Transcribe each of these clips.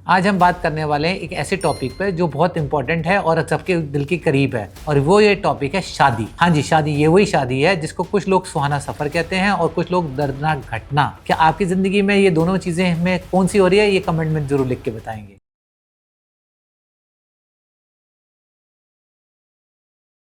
आज हम बात करने वाले हैं एक ऐसे टॉपिक पे जो बहुत इंपॉर्टेंट है और सबके दिल के करीब है, और वो ये टॉपिक है शादी। हाँ जी, शादी। ये वही शादी है जिसको कुछ लोग सुहाना सफर कहते हैं और कुछ लोग दर्दनाक घटना। क्या आपकी जिंदगी में ये दोनों चीजें में कौन सी हो रही है, ये कमेंट में जरूर लिख के बताएंगे।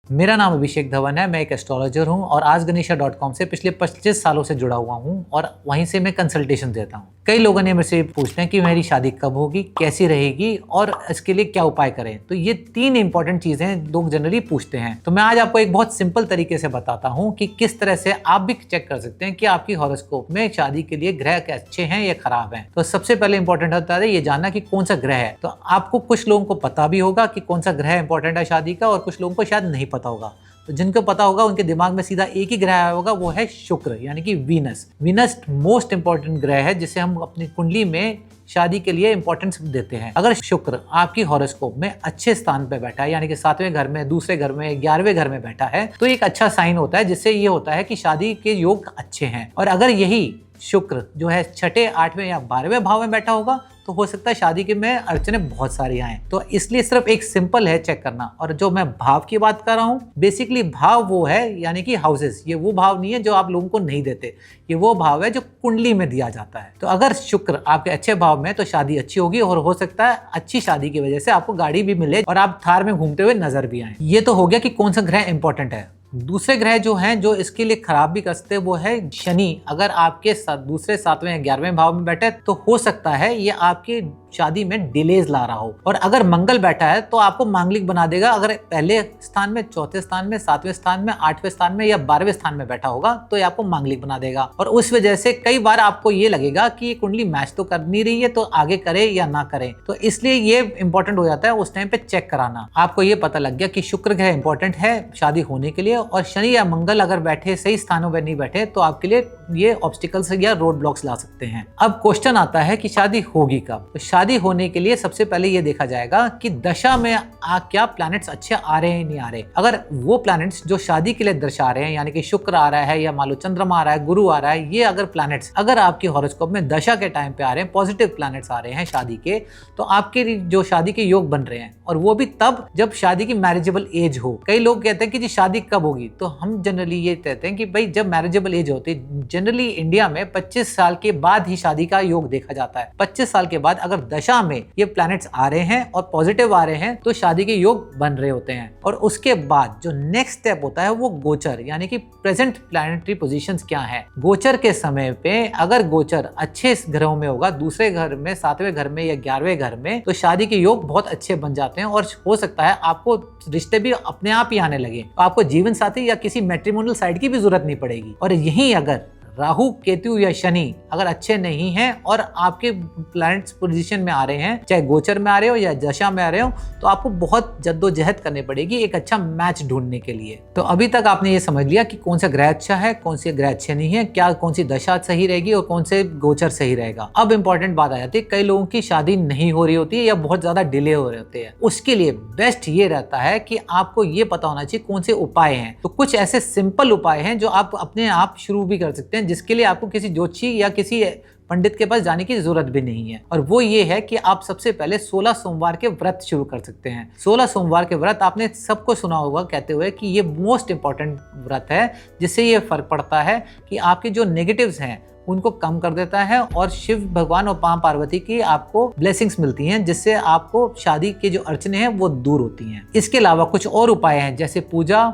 मेरा नाम अभिषेक धवन है, मैं एक एस्ट्रोलॉजर हूं और आजगनीशा.com से पिछले 25 सालों से जुड़ा हुआ हूं और वहीं से मैं कंसल्टेशन देता हूं। कई लोगों ने मेरे से पूछते हैं कि मेरी शादी कब होगी, कैसी रहेगी और इसके लिए क्या उपाय करें। तो ये 3 इंपॉर्टेंट चीजें लोग जनरली पूछते हैं। तो मैं आज आपको एक बहुत सिंपल तरीके से बताता हूँ कि किस तरह से आप भी चेक कर सकते हैं कि आपकी हॉरोस्कोप में शादी के लिए ग्रह अच्छे हैं या खराब हैं। तो सबसे पहले इंपॉर्टेंट होता है ये जानना कि कौन सा ग्रह है। तो आपको कुछ लोगों को पता भी होगा कि कौन सा ग्रह इंपॉर्टेंट है शादी का, और कुछ लोगों को शायद नहीं पता होगा। तो जिनको पता होगा उनके दिमाग में सीधा एक ही ग्रह आया होगा, वो है शुक्र, यानी कि वीनस। वीनस मोस्ट इंपॉर्टेंट ग्रह है जिसे हम अपनी कुंडली में शादी के लिए इंपॉर्टेंस देते हैं। अगर शुक्र आपकी हॉरोस्कोप में अच्छे स्थान पे बैठा है, यानी कि 7वें घर में, दूसरे घर में, 11वें घर में बैठा है, तो एक अच्छा साइन होता है, जिससे ये होता है कि शादी के योग अच्छे हैं। और अगर यही शुक्र जो है 6, 8वें या 12वें भाव में बैठा होगा तो हो सकता है शादी के में अड़चने बहुत सारी आए। तो इसलिए सिर्फ एक सिंपल है चेक करना। और जो मैं भाव की बात कर रहा हूँ, बेसिकली भाव वो है यानी कि हाउसेस। ये वो भाव नहीं है जो आप लोगों को नहीं देते, ये वो भाव है जो कुंडली में दिया जाता है। तो अगर शुक्र आपके अच्छे भाव में तो शादी अच्छी होगी, और हो सकता है अच्छी शादी की वजह से आपको गाड़ी भी मिले और आप थार में घूमते हुए नजर भी आए। ये तो हो गया कि कौन सा ग्रह इंपॉर्टेंट है। दूसरे ग्रह जो हैं जो इसके लिए खराब भी कर सकते हैं वो है शनि। अगर आपके दूसरे 7वें या 11वें भाव में बैठे तो हो सकता है ये आपकी शादी में डिलेज ला रहा हो। और अगर मंगल बैठा है तो आपको मांगलिक बना देगा। अगर पहले स्थान में, चौथे स्थान में, 7वें स्थान में, 8वें स्थान में या 12वें स्थान में बैठा होगा तो ये आपको मांगलिक बना देगा। और उस वजह से कई बार आपको ये लगेगा कि ये कुंडली मैच तो कर नहीं रही है, तो आगे करे या ना करे। तो इसलिए ये इंपॉर्टेंट हो जाता है उस टाइम पे चेक कराना। आपको ये पता लग गया कि शुक्र ग्रह इंपॉर्टेंट है शादी होने के लिए, और शनि या मंगल अगर बैठे, सही स्थानों पर नहीं बैठे, तो आपके लिए ये ऑब्स्टिकल्स या रोड ब्लॉक्स ला सकते हैं। अब क्वेश्चन आता है कि शादी होगी कब। तो शादी होने के लिए सबसे पहले ये देखा जाएगा कि दशा में क्या प्लैनेट्स अच्छे आ रहे हैं, नहीं आ रहे। अगर वो प्लैनेट्स जो शादी के लिए दर्शा रहे हैं, यानी कि शुक्र आ रहा है या मान लो चंद्रमा आ रहा है, गुरु आ रहा है, ये अगर प्लैनेट्स अगर आपकी हॉरोस्कोप में दशा के टाइम पे आ रहे हैं, पॉजिटिव प्लैनेट्स आ रहे हैं शादी के, तो आपके जो शादी के योग बन रहे हैं, और वो भी तब जब शादी की मैरिजेबल एज हो। कई लोग कहते हैं कि जी शादी कब होगी, तो हम जनरली ये कहते हैं कि भाई जब मैरिजेबल एज होती है, जनरली इंडिया में 25 साल के बाद ही शादी का योग देखा जाता है। 25 साल के बाद अगर दशा में ये प्लैनेट्स आ रहे हैं और पॉजिटिव आ रहे हैं तो शादी के योग बन रहे होते हैं। और उसके बाद जो नेक्स्ट स्टेप होता है वो गोचर, यानी कि प्रेजेंट प्लैनेटरी पोजीशंस क्या है। गोचर के समय पे अगर गोचर अच्छे ग्रहों में होगा, दूसरे घर में, 7वें घर में या 11वें घर में, तो शादी के योग बहुत अच्छे बन जाते हैं और हो सकता है आपको रिश्ते भी अपने आप ही आने लगे। तो आपको जीवन साथी या किसी मैट्रिमोनियल साइट की भी जरूरत नहीं पड़ेगी। और यहीं अगर राहु, केतु या शनि अगर अच्छे नहीं हैं और आपके प्लैनेट्स पोजीशन में आ रहे हैं, चाहे गोचर में आ रहे हो या दशा में आ रहे हो, तो आपको बहुत जद्दोजहद करनी पड़ेगी एक अच्छा मैच ढूंढने के लिए। तो अभी तक आपने ये समझ लिया कि कौन सा ग्रह अच्छा है, कौन से ग्रह अच्छे नहीं है, क्या कौन सी दशा सही रहेगी और कौन से गोचर सही रहेगा। अब इंपॉर्टेंट बात आ जाती है, कई लोगों की शादी नहीं हो रही होती है या बहुत ज्यादा डिले हो रहे होते हैं। उसके लिए बेस्ट ये रहता है कि आपको ये पता होना चाहिए कौन से उपाय हैं। तो कुछ ऐसे सिंपल उपाय हैं जो आप अपने आप शुरू भी कर सकते हैं, जिसके लिए आपको किसी ज्योतिषी या किसी पंडित के पास जाने की जरूरत भी नहीं है। और वो ये है कि आप सबसे पहले 16 सोमवार के व्रत शुरू कर सकते हैं। 16 सोमवार के व्रत आपने सबको सुना होगा कहते हुए कि ये मोस्ट इंपॉर्टेंट व्रत है, जिससे ये फर्क पड़ता है कि आपके जो नेगेटिव्स हैं उनको कम कर देता है, और शिव भगवान और मां पार्वती की आपको ब्लेसिंग्स मिलती हैं, जिससे आपको शादी के जो अड़चने हैं वो दूर होती हैं। इसके अलावा कुछ और उपाय हैं, जैसे पूजा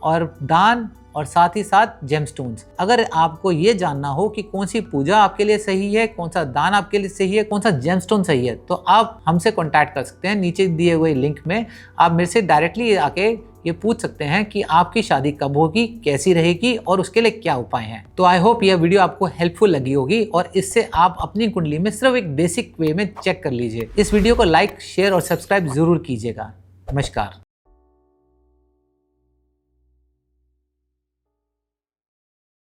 और दान और साथ ही साथ जेमस्टोन्स। अगर आपको ये जानना हो कि कौन सी पूजा आपके लिए सही है, कौन सा दान आपके लिए सही है, कौन सा जेमस्टोन सही है, तो आप हमसे कांटेक्ट कर सकते हैं। नीचे दिए हुए लिंक में आप मेरे से डायरेक्टली आके ये पूछ सकते हैं कि आपकी शादी कब होगी, कैसी रहेगी और उसके लिए क्या उपाय हैं। तो आई होप यह वीडियो आपको हेल्पफुल लगी होगी और इससे आप अपनी कुंडली में सिर्फ एक बेसिक वे में चेक कर लीजिए। इस वीडियो को लाइक, शेयर और सब्सक्राइब जरूर कीजिएगा। नमस्कार।